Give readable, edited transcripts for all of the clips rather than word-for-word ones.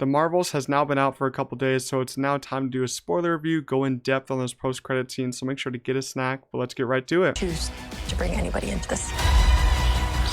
The Marvels has now been out for a couple days, so it's now time to do a spoiler review, go in depth on those post-credit scenes, so make sure to get a snack, but let's get right to it. Choose to bring anybody into this.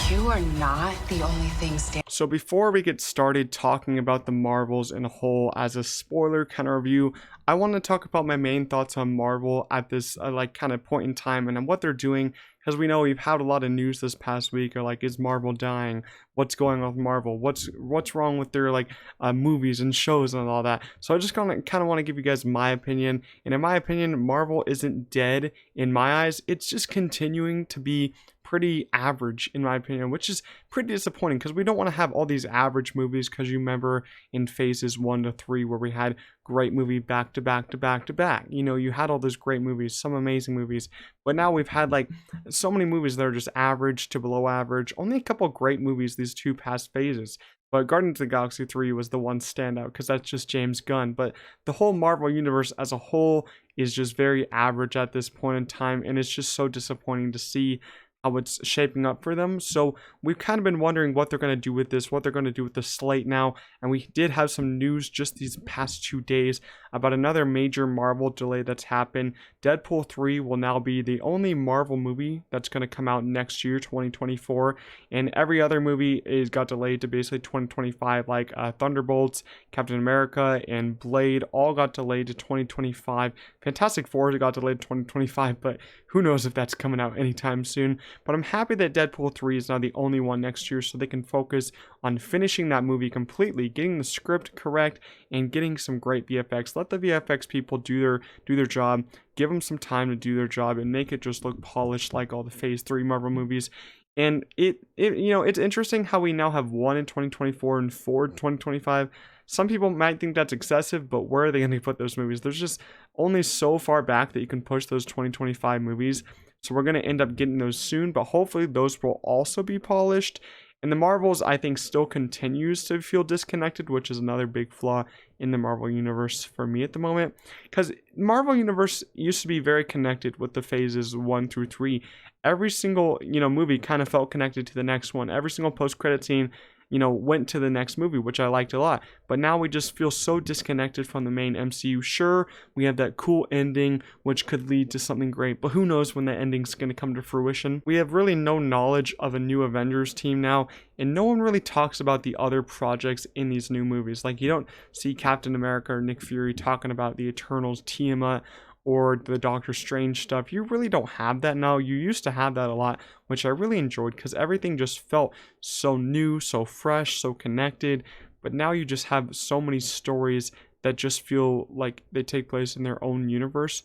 You are not the only thing So before we get started talking about the Marvels in a whole as a spoiler kind of review, I want to talk about my main thoughts on Marvel at this like kind of point in time and what they're doing, because we know we've had a lot of news this past week or like, is Marvel dying? What's going on with Marvel? What's wrong with their like movies and shows and all that? So I just kind of want to give you guys my opinion, and in my opinion, Marvel isn't dead in my eyes. It's just continuing to be pretty average in my opinion, which is pretty disappointing because we don't want to have all these average movies, because you remember in phases 1 to 3 where we had great movie back to back to back to back, you know, you had all those great movies, some amazing movies, but now we've had like so many movies that are just average to below average. Only a couple great movies these two past phases, but Guardians of the Galaxy 3 was the one standout because that's just James Gunn. But the whole Marvel universe as a whole is just very average at this point in time, and it's just so disappointing to see how it's shaping up for them. So we've kind of been wondering what they're going to do with this, what they're going to do with the slate now, and we did have some news just these past 2 days about another major Marvel delay that's happened. Deadpool 3 will now be the only Marvel movie that's going to come out next year, 2024, and every other movie got delayed to basically 2025, like Thunderbolts, Captain America, and Blade all got delayed to 2025. Fantastic Four got delayed to 2025, but who knows if that's coming out anytime soon. But I'm happy that Deadpool 3 is now the only one next year, so they can focus on finishing that movie completely, getting the script correct, and getting some great VFX. Let the VFX people do their job. Give them some time to do their job and make it just look polished like all the Phase 3 Marvel movies. And it you know, it's interesting how we now have 1 in 2024 and 4 in 2025. Some people might think that's excessive, but where are they going to put those movies? There's just only so far back that you can push those 2025 movies. So we're going to end up getting those soon, but hopefully those will also be polished. And the Marvels, I think, still continues to feel disconnected, which is another big flaw in the Marvel Universe for me at the moment. Because Marvel Universe used to be very connected with the phases 1 through 3. Every single, movie kind of felt connected to the next one. Every single post-credit scene, went to the next movie, which I liked a lot. But now we just feel so disconnected from the main MCU. Sure, we have that cool ending, which could lead to something great, but who knows when the ending's going to come to fruition. We have really no knowledge of a new Avengers team now, and no one really talks about the other projects in these new movies. Like, you don't see Captain America or Nick Fury talking about the Eternals, Tiamat, or the Doctor Strange stuff. You really don't have that now. You used to have that a lot, which I really enjoyed because everything just felt so new, so fresh, so connected. But now you just have so many stories that just feel like they take place in their own universe,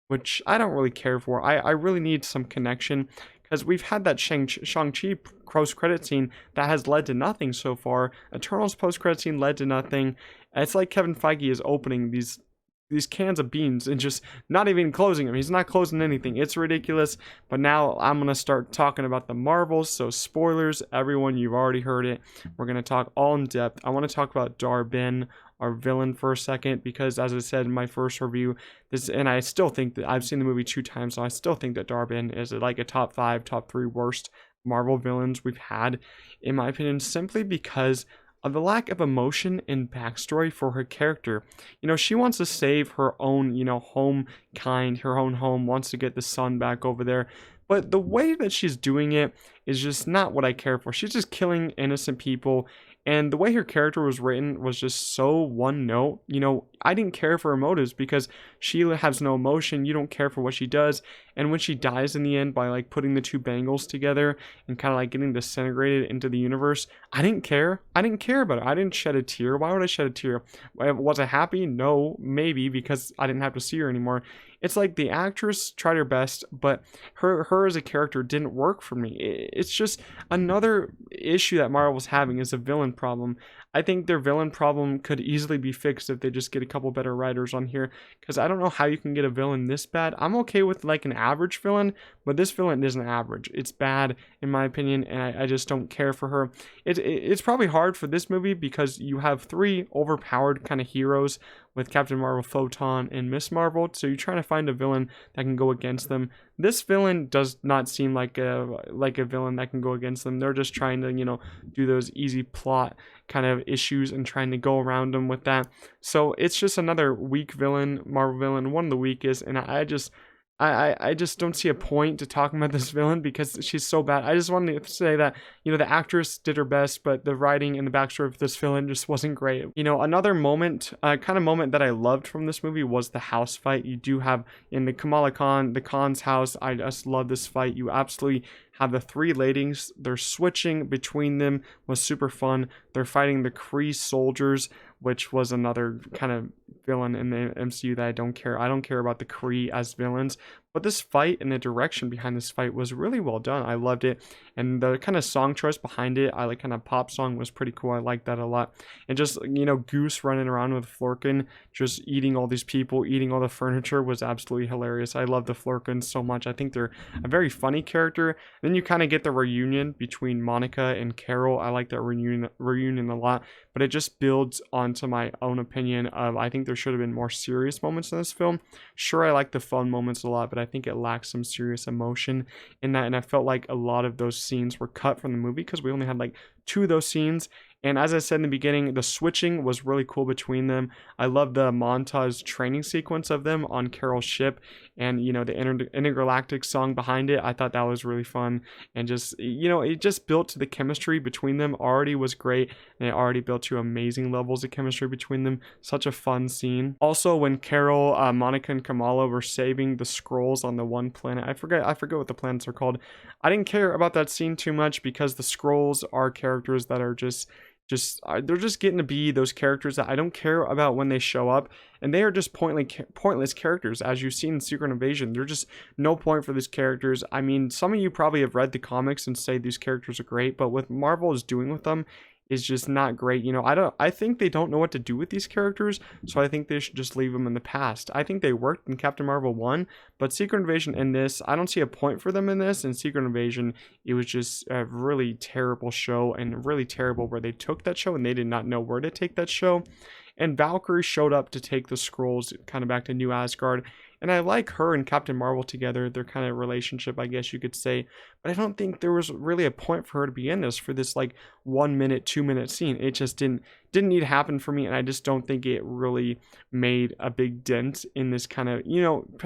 which I don't really care for. I really need some connection, because we've had that Shang-Chi post-credit scene that has led to nothing so far. Eternals post-credit scene led to nothing. It's like Kevin Feige is opening these cans of beans and just not even closing them. He's not closing anything. It's ridiculous. But now I'm going to start talking about the Marvels. So spoilers, everyone, you've already heard it. We're going to talk all in depth. I want to talk about Dar-Benn, our villain, for a second, because as I said in my first review, and I still think that I've seen the movie 2 times, so I still think that Dar-Benn is like a top 5, top 3 worst Marvel villains we've had, in my opinion, simply because of the lack of emotion and backstory for her character. She wants to save her own, her own home, wants to get the son back over there. But the way that she's doing it is just not what I care for. She's just killing innocent people. And the way her character was written was just so one note. I didn't care for her motives because she has no emotion. You don't care for what she does. And when she dies in the end by like putting the 2 bangles together and kind of like getting disintegrated into the universe, I didn't care. I didn't care about it. I didn't shed a tear. Why would I shed a tear? Was I happy? No, maybe, because I didn't have to see her anymore. It's like the actress tried her best, but her as a character didn't work for me. It's just another issue that Marvel's having, is a villain problem. I think their villain problem could easily be fixed if they just get a couple better writers on here, because I don't know how you can get a villain this bad. I'm okay with like an average villain, but this villain isn't average. It's bad in my opinion, and I just don't care for her. It's probably hard for this movie because you have 3 overpowered kind of heroes with Captain Marvel, Photon, and Miss Marvel, so you're trying to find a villain that can go against them. This villain does not seem like a villain that can go against them. They're just trying to, do those easy plot kind of issues and trying to go around them with that. So it's just another weak villain, Marvel villain, one of the weakest, and I just don't see a point to talking about this villain because she's so bad. I just wanted to say that, the actress did her best, but the writing and the backstory of this villain just wasn't great. Another moment, kind of moment that I loved from this movie was the house fight. You do have in the Kamala Khan, the Khan's house. I just love this fight. You absolutely have the three ladies. They're switching between them was super fun. They're fighting the Kree soldiers, which was another kind of villain in the MCU that I don't care. I don't care about the Kree as villains, but this fight and the direction behind this fight was really well done. I loved it, and the kind of song choice behind it, I like kind of pop song was pretty cool. I liked that a lot, and just Goose running around with Flerken, just eating all these people, eating all the furniture was absolutely hilarious. I love the Flerkens so much. I think they're a very funny character. Then you kind of get the reunion between Monica and Carol. I like that reunion a lot, but it just builds onto my own opinion of I think there should have been more serious moments in this film. Sure, I like the fun moments a lot, but I think it lacks some serious emotion in that, and I felt like a lot of those scenes were cut from the movie because we only had like 2 of those scenes. And as I said in the beginning, the switching was really cool between them. I love the montage training sequence of them on Carol's ship, and the intergalactic song behind it. I thought that was really fun, and just it just built to the chemistry between them already was great, and it already built to amazing levels of chemistry between them. Such a fun scene. Also, when Carol, Monica, and Kamala were saving the scrolls on the one planet, I forget what the planets are called. I didn't care about that scene too much because the scrolls are characters that are they're just getting to be those characters that I don't care about when they show up, and they are just pointless characters. As you've seen in Secret Invasion, there's just no point for these characters. I mean, some of you probably have read the comics and say these characters are great, but what Marvel is doing with them is just not great. I think they don't know what to do with these characters, so I think they should just leave them in the past. I think they worked in Captain Marvel 1, but Secret Invasion in this, I don't see a point for them in this. In Secret Invasion, it was just a really terrible show, and really terrible where they took that show and they did not know where to take that show. And Valkyrie showed up to take the scrolls kind of back to New Asgard. And I like her and Captain Marvel together, their kind of relationship, I guess you could say. But I don't think there was really a point for her to be in this for this like 1 minute, 2 minute scene. It just didn't need to happen for me, and I just don't think it really made a big dent in this kind of,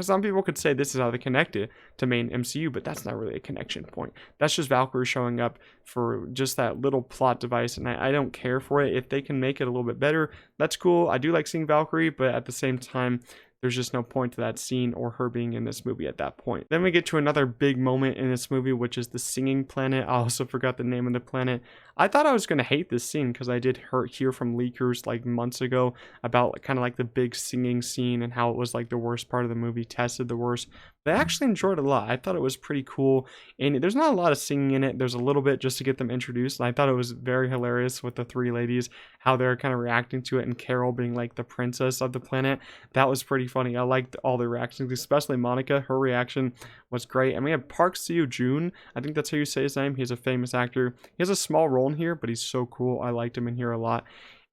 some people could say this is how they connected to main MCU, but that's not really a connection point. That's just Valkyrie showing up for just that little plot device, and I don't care for it. If they can make it a little bit better, that's cool. I do like seeing Valkyrie, but at the same time, there's just no point to that scene or her being in this movie at that point. Then we get to another big moment in this movie, which is the singing planet. I also forgot the name of the planet. I thought I was going to hate this scene because I did hear from leakers like months ago about kind of like the big singing scene and how it was like the worst part of the movie, tested the worst. But I actually enjoyed it a lot. I thought it was pretty cool, and there's not a lot of singing in it. There's a little bit just to get them introduced, and I thought it was very hilarious with the 3 ladies, how they're kind of reacting to it, and Carol being like the princess of the planet. That was pretty funny. I liked all the reactions, especially Monica. Her reaction was great. And we have Park Seo-joon. I think that's how you say his name. He's a famous actor. He has a small role in here, but he's so cool. I liked him in here a lot.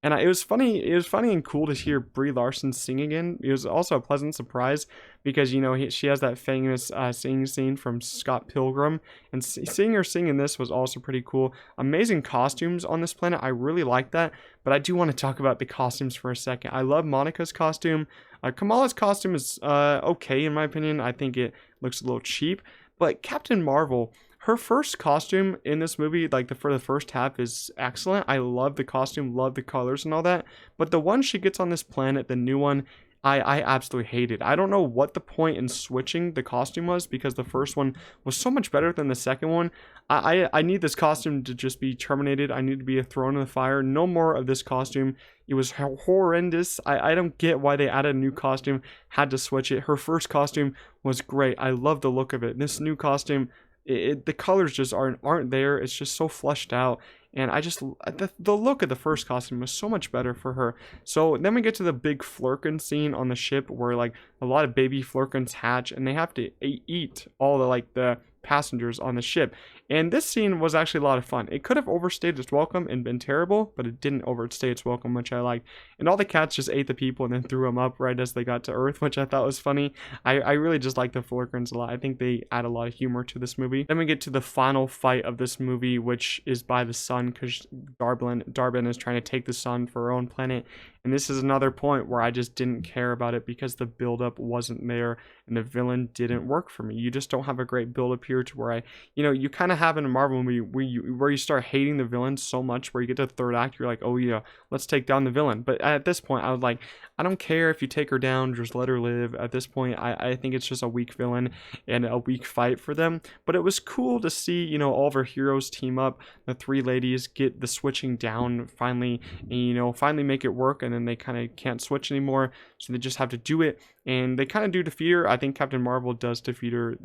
And it was funny and cool to hear Brie Larson sing again. It was also a pleasant surprise because, she has that famous singing scene from Scott Pilgrim. And seeing her sing in this was also pretty cool. Amazing costumes on this planet. I really like that. But I do want to talk about the costumes for a second. I love Monica's costume. Kamala's costume is okay, in my opinion. I think it looks a little cheap. But Captain Marvel, her first costume in this movie, for the first half, is excellent. I love the costume, love the colors and all that. But the one she gets on this planet, the new one, I absolutely hate it. I don't know what the point in switching the costume was, because the first one was so much better than the second one. I need this costume to just be terminated. I need to be thrown in the fire. No more of this costume. It was horrendous. I don't get why they added a new costume, had to switch it. Her first costume was great. I love the look of it. This new costume, the colors just aren't there. It's just so flushed out, and the look of the first costume was so much better for her. So then we get to the big Flerken scene on the ship where like a lot of baby Flerkens hatch, and they have to eat all the passengers on the ship. And this scene was actually a lot of fun. It could have overstayed its welcome and been terrible, but it didn't overstay its welcome, which I liked. and all the cats just ate the people and then threw them up right as they got to Earth, which I thought was funny. I really just like the Flerkens a lot. I think they add a lot of humor to this movie. Then we get to the final fight of this movie, which is by the sun, because Dar-Benn is trying to take the sun for her own planet. And this is another point where I just didn't care about it because the buildup wasn't there and the villain didn't work for me. You just don't have a great buildup here to where you kind of have in a Marvel movie where you start hating the villain so much where you get to the third act, you're like, oh yeah, let's take down the villain. But at this point, I was like, I don't care if you take her down, just let her live. At this point, I think it's just a weak villain and a weak fight for them. But it was cool to see, all of our heroes team up, the three ladies get the switching down finally, and finally make it work. And then they kind of can't switch anymore, so they just have to do it, and they kind of do defeat her. I think Captain Marvel does defeat her,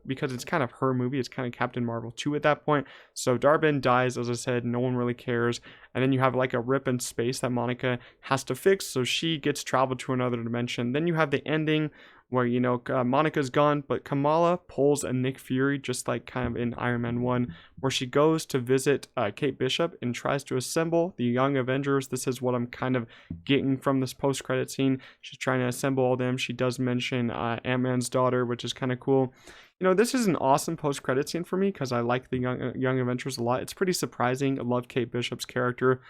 because it's kind of her movie. It's kind of Captain Marvel 2 at that point. So Dar-Benn dies, as I said, no one really cares, and then you have like a rip in space that Monica has to fix, so she gets traveled to another dimension. Then you have the ending where Monica's gone, but Kamala pulls a Nick Fury, just like kind of in Iron Man 1, where she goes to visit Kate Bishop and tries to assemble the Young Avengers. This is what I'm kind of getting from this post-credit scene. She's trying to assemble all them. She does mention Ant-Man's daughter, which is kind of cool. This is an awesome post-credit scene for me because I like the Young Avengers a lot. It's pretty surprising. I love Kate Bishop's character.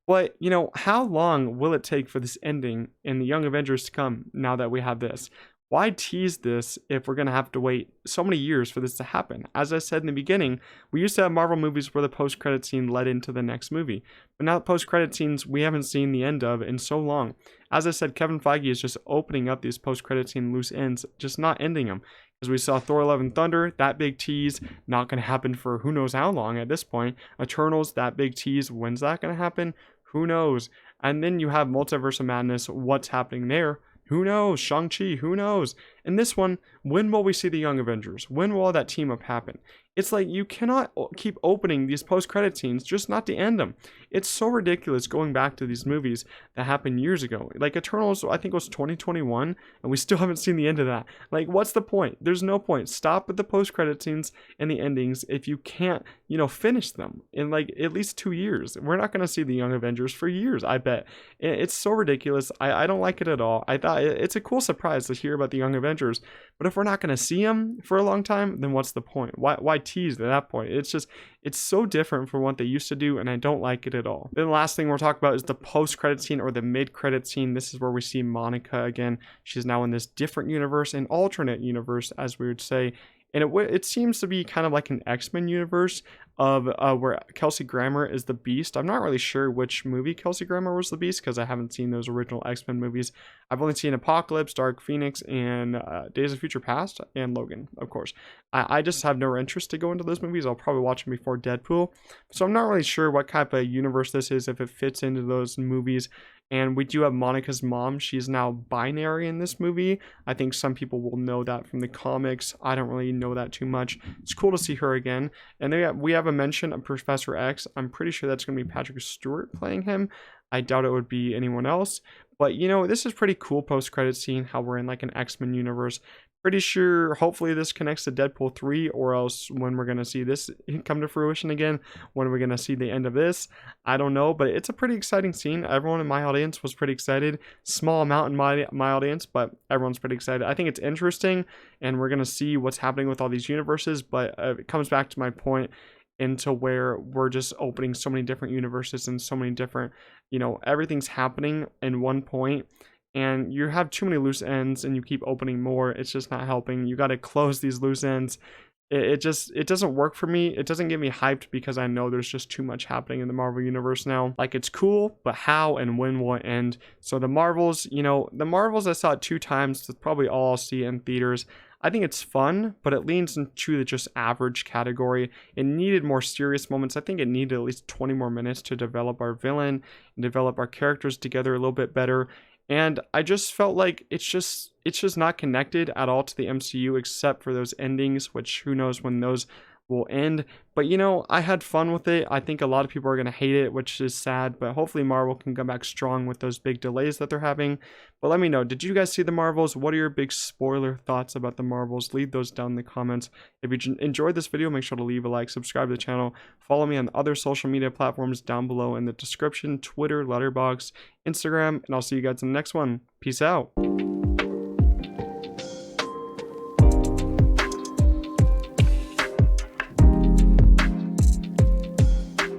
But, how long will it take for this ending and the Young Avengers to come now that we have this? Why tease this if we're going to have to wait so many years for this to happen? As I said in the beginning, we used to have Marvel movies where the post-credit scene led into the next movie. But now the post-credit scenes we haven't seen the end of in so long. As I said, Kevin Feige is just opening up these post-credit scene loose ends, just not ending them. As we saw Thor: Love and Thunder, that big tease, not going to happen for who knows how long at this point. Eternals, that big tease, when's that going to happen? Who knows? And then you have Multiverse of Madness, what's happening there? Who knows? Shang-Chi, who knows? In this one, when will we see the Young Avengers? When will all that team up happen? It's like you cannot keep opening these post-credit scenes just not to end them. It's so ridiculous going back to these movies that happened years ago. Like Eternals, I think it was 2021, and we still haven't seen the end of that. Like, what's the point? There's no point. Stop with the post-credit scenes and the endings if you can't, finish them in like at least 2 years. We're not going to see the Young Avengers for years, I bet. It's so ridiculous. I don't like it at all. I thought it's a cool surprise to hear about the Young Avengers, but if we're not going to see them for a long time, then what's the point? Why teased at that point? It's so different from what they used to do, and I don't like it at all. Then the last thing we'll talk about is the post-credit scene or the mid-credit scene. This is where we see Monica again. She's now in this different universe, an alternate universe, as we would say. And it seems to be kind of like an X-Men universe of where Kelsey Grammer is the Beast. I'm not really sure which movie Kelsey Grammer was the Beast because I haven't seen those original X-Men movies. I've only seen Apocalypse, Dark Phoenix, and Days of Future Past, and Logan, of course. I just have no interest to go into those movies. I'll probably watch them before Deadpool. So I'm not really sure what type of universe this is, if it fits into those movies. And we do have Monica's mom. She's now binary in this movie. I think some people will know that from the comics. I don't really know that too much. It's cool to see her again. And then we have a mention of Professor X. I'm pretty sure that's going to be Patrick Stewart playing him. I doubt it would be anyone else. But, this is pretty cool post-credit scene, how we're in like an X-Men universe. Pretty sure, hopefully this connects to Deadpool 3, or else when we're going to see this come to fruition again, when we're going to see the end of this, I don't know, but it's a pretty exciting scene. Everyone in my audience was pretty excited. Small amount in my audience, but everyone's pretty excited. I think it's interesting, and we're going to see what's happening with all these universes, but it comes back to my point into where we're just opening so many different universes and so many different, everything's happening in one point. And you have too many loose ends and you keep opening more. It's just not helping. You got to close these loose ends. It doesn't work for me. It doesn't get me hyped because I know there's just too much happening in the Marvel universe now. Like, it's cool, but how and when will it end? So the Marvels, I saw it 2 times. That's probably all I'll see in theaters. I think it's fun, but it leans into the just average category. It needed more serious moments. I think it needed at least 20 more minutes to develop our villain and develop our characters together a little bit better. And I just felt like it's just not connected at all to the MCU except for those endings, which who knows when those will end. But you know, I had fun with it. I think a lot of people are going to hate it, which is sad, but hopefully Marvel can come back strong with those big delays that they're having. But let me know, did you guys see the Marvels? What are your big spoiler thoughts about the Marvels? Leave those down in the comments. If you enjoyed this video, make sure to leave a like, subscribe to the channel, follow me on other social media platforms down below in the description, Twitter, Letterboxd, Instagram, and I'll see you guys in the next one. Peace out.